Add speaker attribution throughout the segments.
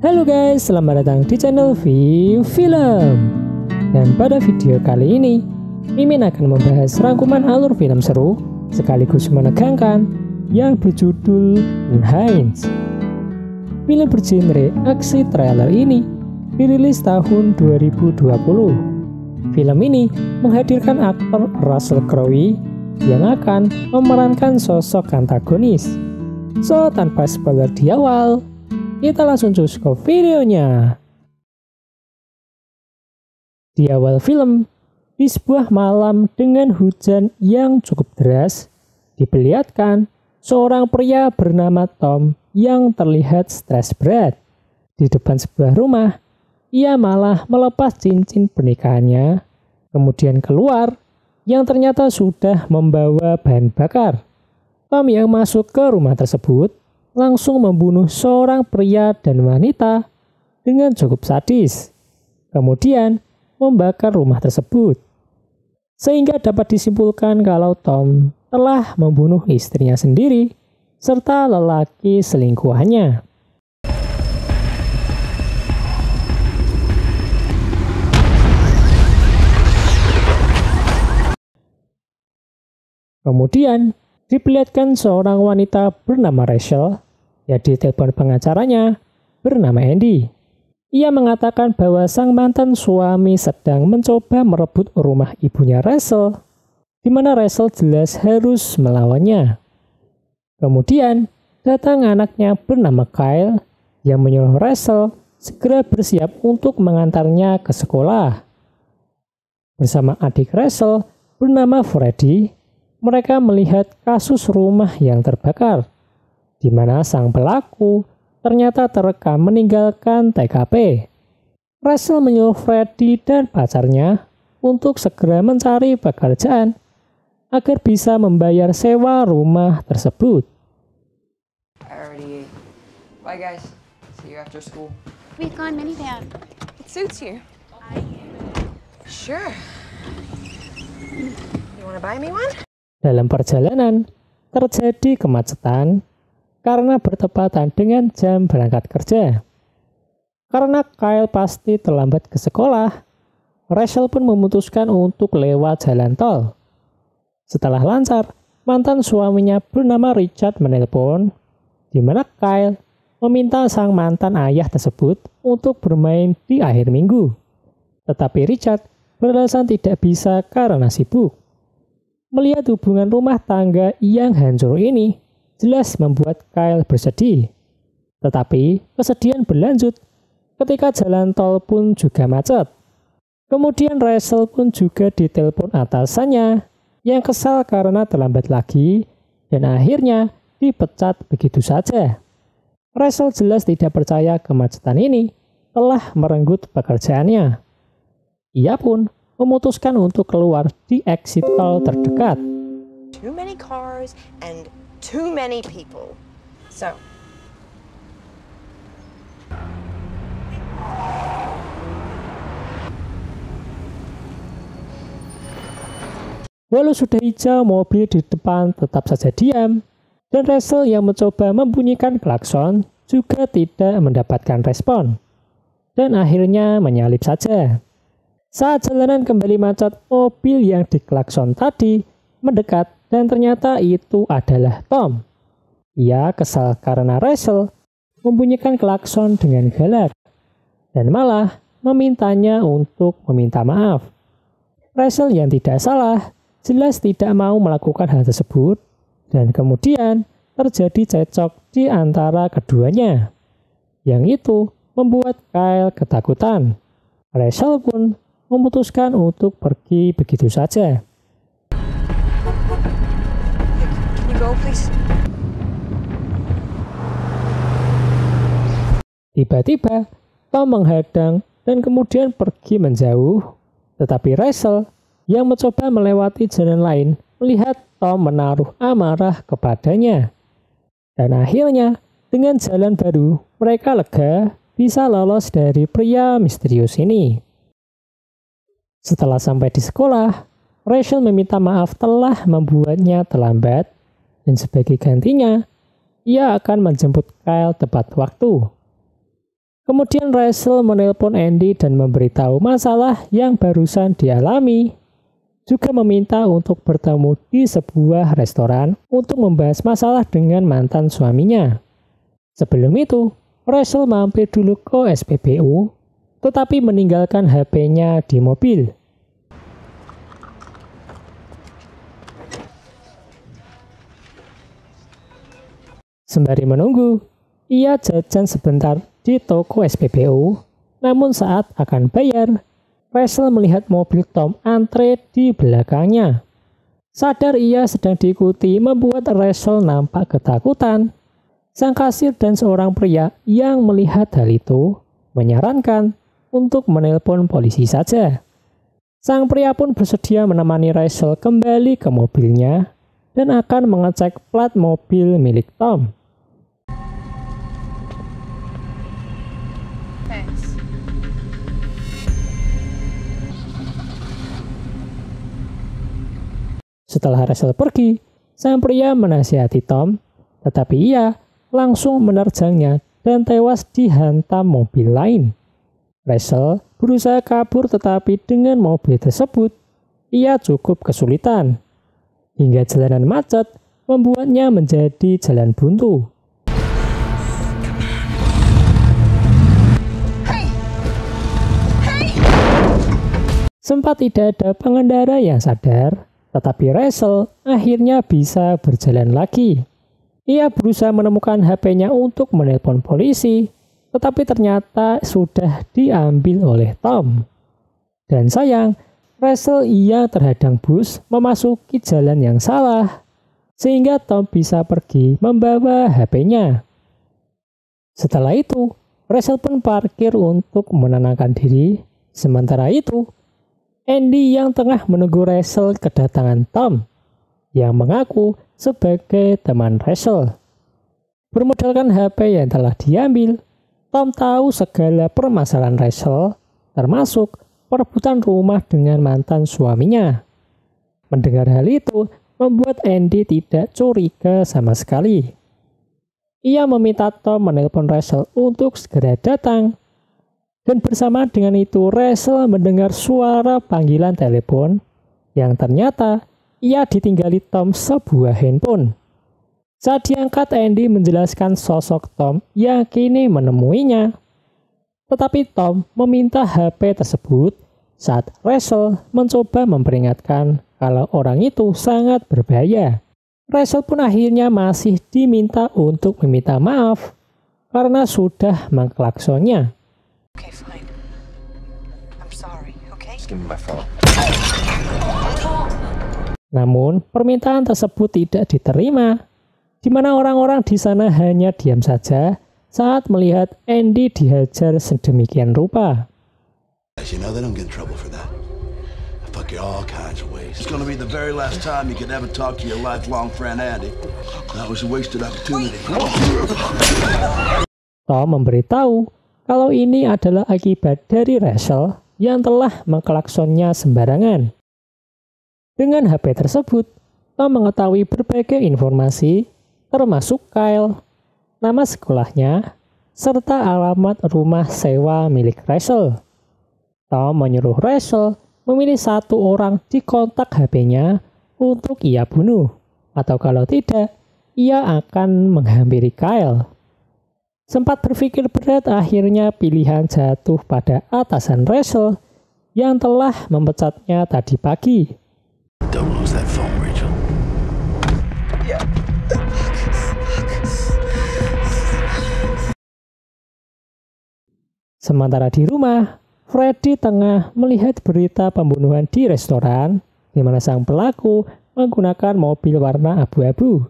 Speaker 1: Halo guys, selamat datang di channel View Film. Dan pada video kali ini, Mimin akan membahas rangkuman alur film seru sekaligus menegangkan yang berjudul Unhinged. Film bergenre aksi trailer ini dirilis tahun 2020. Film ini menghadirkan aktor Russell Crowe yang akan memerankan sosok antagonis. So, tanpa spoiler di awal, kita langsung cus ke videonya. Di awal film, di sebuah malam dengan hujan yang cukup deras, diperlihatkan seorang pria bernama Tom yang terlihat stres berat. Di depan sebuah rumah, ia malah melepas cincin pernikahannya, kemudian keluar yang ternyata sudah membawa bahan bakar. Tom yang masuk ke rumah tersebut langsung membunuh seorang pria dan wanita dengan cukup sadis. Kemudian membakar rumah tersebut. Sehingga dapat disimpulkan kalau Tom telah membunuh istrinya sendiri serta lelaki selingkuhannya. Kemudian diperlihatkan seorang wanita bernama Rachel yang ditelepon pengacaranya bernama Andy. Ia mengatakan bahwa sang mantan suami sedang mencoba merebut rumah ibunya Rachel, di mana Rachel jelas harus melawannya. Kemudian datang anaknya bernama Kyle yang menyuruh Rachel segera bersiap untuk mengantarnya ke sekolah. Bersama adik Rachel bernama Freddy, mereka melihat kasus rumah yang terbakar, di mana sang pelaku ternyata terekam meninggalkan TKP. Rachel menyuruh Freddy dan pacarnya untuk segera mencari pekerjaan agar bisa membayar sewa rumah tersebut.
Speaker 2: Bye guys, see you after school.
Speaker 3: We've gone minivan.
Speaker 2: It suits you. Sure. You wanna buy me one?
Speaker 1: Dalam perjalanan, terjadi kemacetan karena bertepatan dengan jam berangkat kerja. Karena Kyle pasti terlambat ke sekolah, Rachel pun memutuskan untuk lewat jalan tol. Setelah lancar, mantan suaminya bernama Richard menelpon, di mana Kyle meminta sang mantan ayah tersebut untuk bermain di akhir minggu. Tetapi Richard beralasan tidak bisa karena sibuk. Melihat hubungan rumah tangga yang hancur ini jelas membuat Kyle bersedih. Tetapi kesedihan berlanjut ketika jalan tol pun juga macet. Kemudian Rachel pun juga ditelepon atasannya yang kesal karena terlambat lagi dan akhirnya dipecat begitu saja. Rachel jelas tidak percaya kemacetan ini telah merenggut pekerjaannya. Ia pun memutuskan untuk keluar di exit tol terdekat.
Speaker 2: Too many cars and too many people. So.
Speaker 1: Walau sudah hijau, mobil di depan tetap saja diam, dan Rachel yang mencoba membunyikan klakson juga tidak mendapatkan respon, dan akhirnya menyalip saja. Saat jalanan kembali macet, mobil yang diklakson tadi mendekat dan ternyata itu adalah Tom. Ia kesal karena Rachel membunyikan klakson dengan galak dan malah memintanya untuk meminta maaf. Rachel yang tidak salah jelas tidak mau melakukan hal tersebut dan kemudian terjadi cekcok di antara keduanya. Yang itu membuat Kyle ketakutan. Rachel pun memutuskan untuk pergi begitu saja.
Speaker 2: Can you go, please?
Speaker 1: Tiba-tiba, Tom menghadang dan kemudian pergi menjauh. Tetapi Rachel yang mencoba melewati jalan lain melihat Tom menaruh amarah kepadanya. Dan akhirnya, dengan jalan baru, mereka lega bisa lolos dari pria misterius ini. Setelah sampai di sekolah, Rachel meminta maaf telah membuatnya terlambat, dan sebagai gantinya, ia akan menjemput Kyle tepat waktu. Kemudian Rachel menelpon Andy dan memberitahu masalah yang barusan dialami. Juga meminta untuk bertemu di sebuah restoran untuk membahas masalah dengan mantan suaminya. Sebelum itu, Rachel mampir dulu ke SPBU, tetapi meninggalkan HP-nya di mobil. Sembari menunggu, ia jajan sebentar di toko SPBU, namun saat akan bayar, Rachel melihat mobil Tom antre di belakangnya. Sadar ia sedang diikuti membuat Rachel nampak ketakutan. Sang kasir dan seorang pria yang melihat hal itu menyarankan untuk menelpon polisi saja. Sang pria pun bersedia menemani Rachel kembali ke mobilnya dan akan mengecek plat mobil milik Tom. Setelah Rachel pergi, sang pria menasihati Tom, tetapi ia langsung menerjangnya dan tewas dihantam mobil lain. Rachel berusaha kabur tetapi dengan mobil tersebut, ia cukup kesulitan. Hingga jalanan macet membuatnya menjadi jalan buntu. Sempat tidak ada pengendara yang sadar, tetapi Rachel akhirnya bisa berjalan lagi. Ia berusaha menemukan HP-nya untuk menelpon polisi, tetapi ternyata sudah diambil oleh Tom. Dan sayang, Rachel ia terhadang bus memasuki jalan yang salah, sehingga Tom bisa pergi membawa HP-nya. Setelah itu, Rachel pun parkir untuk menenangkan diri. Sementara itu, Andy yang tengah menunggu Rachel kedatangan Tom, yang mengaku sebagai teman Rachel. Bermodalkan HP yang telah diambil, Tom tahu segala permasalahan Rachel, termasuk perebutan rumah dengan mantan suaminya. Mendengar hal itu, membuat Andy tidak curiga sama sekali. Ia meminta Tom menelpon Rachel untuk segera datang. Dan bersama dengan itu Rachel mendengar suara panggilan telepon yang ternyata ia ditinggali Tom sebuah handphone. Saat diangkat, Andy menjelaskan sosok Tom yang kini menemuinya. Tetapi Tom meminta HP tersebut saat Rachel mencoba memperingatkan kalau orang itu sangat berbahaya. Rachel pun akhirnya masih diminta untuk meminta maaf karena sudah mengklaksonnya.
Speaker 2: Okay, fine. I'm sorry, okay?
Speaker 3: Just give me my phone.
Speaker 1: Namun, permintaan tersebut tidak diterima, di mana orang-orang di sana hanya diam saja saat melihat Andy dihajar sedemikian rupa.
Speaker 4: You know they don't get in trouble for that. I fuck you all kinds of ways. It's gonna be the very last time you could ever talk to your lifelong friend Andy. That was a wasted opportunity.
Speaker 1: Tom memberitahu kalau ini adalah akibat dari Rachel yang telah mengklaksonnya sembarangan. Dengan HP tersebut, Tom mengetahui berbagai informasi, termasuk Kyle, nama sekolahnya, serta alamat rumah sewa milik Rachel. Tom menyuruh Rachel memilih satu orang di kontak HP-nya untuk ia bunuh, atau kalau tidak, ia akan menghampiri Kyle. Sempat berpikir berat, akhirnya pilihan jatuh pada atasan Rachel yang telah memecatnya tadi pagi.
Speaker 4: Don't lose that phone, Rachel.
Speaker 1: Sementara di rumah, Freddy tengah melihat berita pembunuhan di restoran, di mana sang pelaku menggunakan mobil warna abu-abu.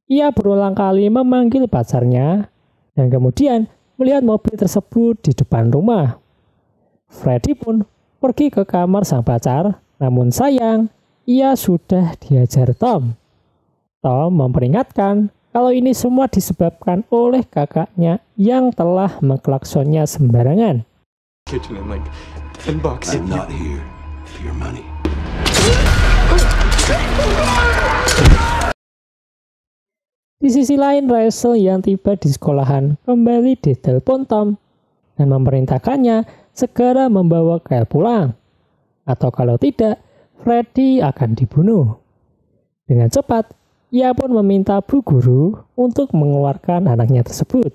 Speaker 1: Ia berulang kali memanggil pacarnya, dan kemudian melihat mobil tersebut di depan rumah. Freddy pun pergi ke kamar sang pacar, namun sayang, ia sudah dihajar Tom. Tom memperingatkan kalau ini semua disebabkan oleh kakaknya yang telah mengklaksonnya sembarangan.
Speaker 4: I'm not here for your money.
Speaker 1: Di sisi lain, Rachel yang tiba di sekolahan kembali ditelepon Tom dan memerintahkannya segera membawa Kyle pulang. Atau kalau tidak, Freddy akan dibunuh. Dengan cepat, ia pun meminta bu guru untuk mengeluarkan anaknya tersebut.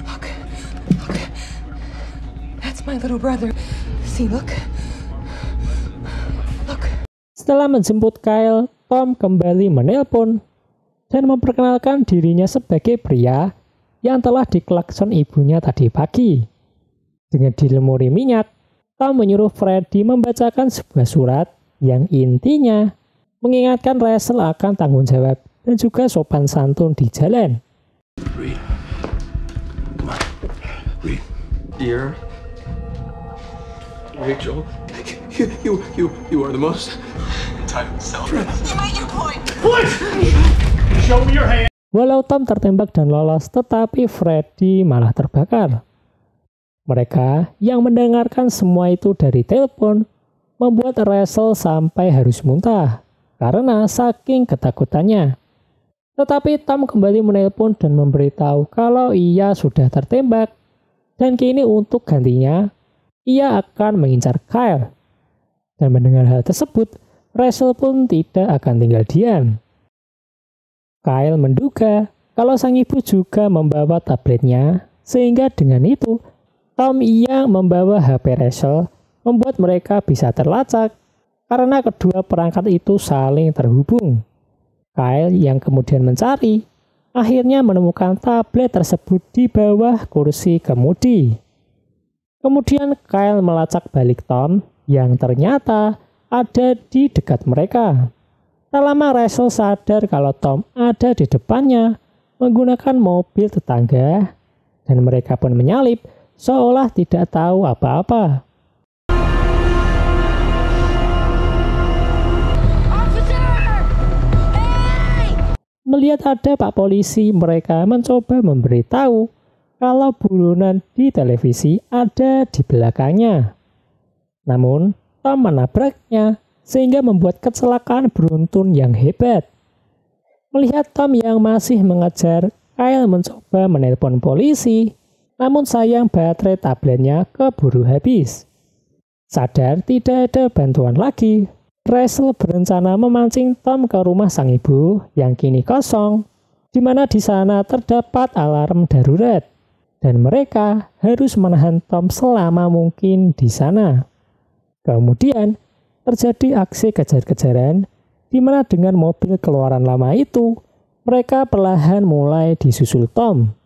Speaker 3: Look. That's my little brother. See, look.
Speaker 1: Setelah menjemput Kyle, Tom kembali menelpon dan memperkenalkan dirinya sebagai pria yang telah diklakson ibunya tadi pagi. Dengan dilumuri minyak, Tom menyuruh Freddy membacakan sebuah surat yang intinya mengingatkan Rachel akan tanggung jawab dan juga sopan santun di jalan.
Speaker 4: Read. Come on. Read.
Speaker 5: Dear Rachel, you are the most entitled self.
Speaker 3: You made your point.
Speaker 5: Show me your hand.
Speaker 1: Walau Tom tertembak dan lolos, tetapi Freddy malah terbakar. Mereka yang mendengarkan semua itu dari telepon membuat Rachel sampai harus muntah karena saking ketakutannya. Tetapi Tom kembali menelpon dan memberitahu kalau ia sudah tertembak dan kini untuk gantinya ia akan mengincar Kyle. Dan mendengar hal tersebut, Rachel pun tidak akan tinggal diam. Kyle menduga kalau sang ibu juga membawa tabletnya, sehingga dengan itu Tom yang membawa HP Rachel membuat mereka bisa terlacak karena kedua perangkat itu saling terhubung. Kyle yang kemudian mencari, akhirnya menemukan tablet tersebut di bawah kursi kemudi. Kemudian Kyle melacak balik Tom yang ternyata ada di dekat mereka. Tak lama Rachel sadar kalau Tom ada di depannya menggunakan mobil tetangga dan mereka pun menyalip seolah tidak tahu apa-apa. Melihat ada Pak Polisi, mereka mencoba memberitahu kalau buronan di televisi ada di belakangnya. Namun, Tom menabraknya sehingga membuat kecelakaan beruntun yang hebat. Melihat Tom yang masih mengejar, Kyle mencoba menelpon polisi, namun sayang baterai tabletnya keburu habis. Sadar tidak ada bantuan lagi, Rachel berencana memancing Tom ke rumah sang ibu yang kini kosong, di mana di sana terdapat alarm darurat, dan mereka harus menahan Tom selama mungkin di sana. Kemudian terjadi aksi kejar-kejaran, di mana dengan mobil keluaran lama itu, mereka perlahan mulai disusul Tom.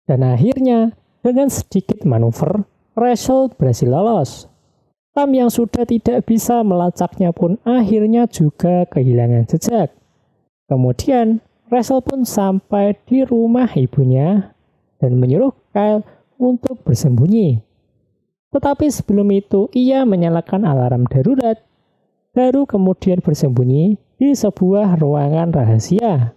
Speaker 1: Dan akhirnya, dengan sedikit manuver, Rachel berhasil lolos. Tom yang sudah tidak bisa melacaknya pun akhirnya juga kehilangan jejak. Kemudian, Rachel pun sampai di rumah ibunya dan menyuruh Kyle untuk bersembunyi. Tetapi sebelum itu, ia menyalakan alarm darurat, baru kemudian bersembunyi di sebuah ruangan rahasia.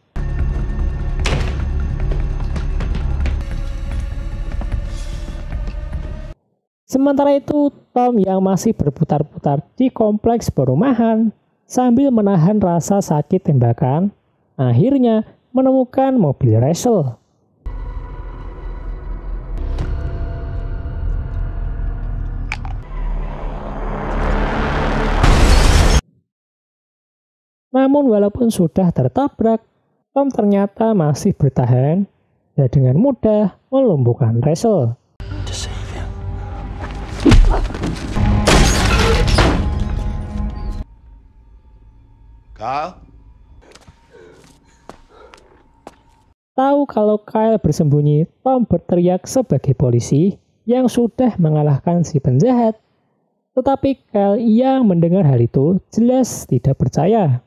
Speaker 1: Sementara itu, Tom yang masih berputar-putar di kompleks perumahan sambil menahan rasa sakit tembakan, akhirnya menemukan mobil Rachel. Namun walaupun sudah tertabrak, Tom ternyata masih bertahan dan dengan mudah melumpuhkan Rachel.
Speaker 4: Kyle?
Speaker 1: Tahu kalau Kyle bersembunyi, Tom berteriak sebagai polisi yang sudah mengalahkan si penjahat. Tetapi Kyle yang mendengar hal itu jelas tidak percaya.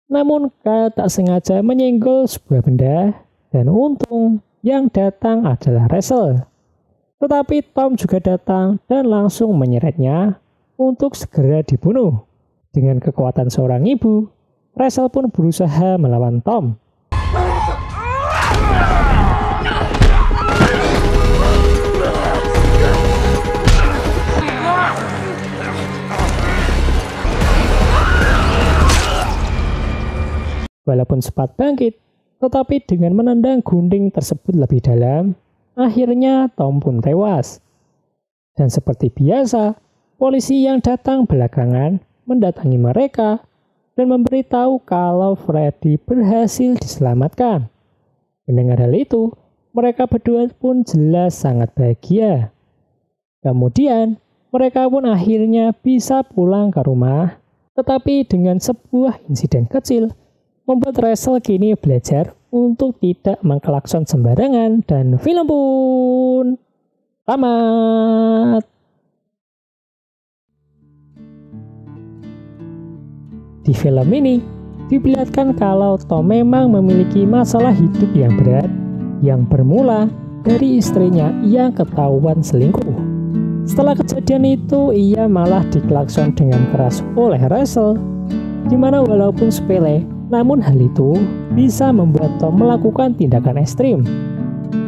Speaker 1: Namun Kyle tak sengaja menyenggol sebuah benda dan untung yang datang adalah Rachel. Tetapi Tom juga datang dan langsung menyeretnya untuk segera dibunuh. Dengan kekuatan seorang ibu, Rachel pun berusaha melawan Tom. Walaupun sempat bangkit, tetapi dengan menendang gunting tersebut lebih dalam, akhirnya Tom pun tewas. Dan seperti biasa, polisi yang datang belakangan mendatangi mereka dan memberitahu kalau Freddy berhasil diselamatkan. Mendengar hal itu, mereka berdua pun jelas sangat bahagia. Kemudian, mereka pun akhirnya bisa pulang ke rumah, tetapi dengan sebuah insiden kecil, membuat Russell kini belajar untuk tidak mengklakson sembarangan dan film pun tamat. Di film ini, diperlihatkan kalau Tom memang memiliki masalah hidup yang berat yang bermula dari istrinya yang ketahuan selingkuh. Setelah kejadian itu, ia malah diklakson dengan keras oleh Russell, dimana walaupun sepele, namun hal itu bisa membuat Tom melakukan tindakan ekstrim.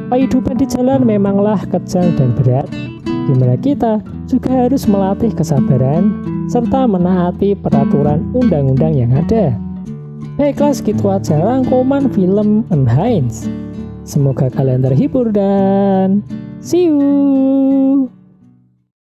Speaker 1: Kehidupan di jalan memanglah kejam dan berat, dimana kita juga harus melatih kesabaran serta menaati peraturan undang-undang yang ada. Baiklah, segitu aja rangkuman film Unhinged. Semoga kalian terhibur dan see you.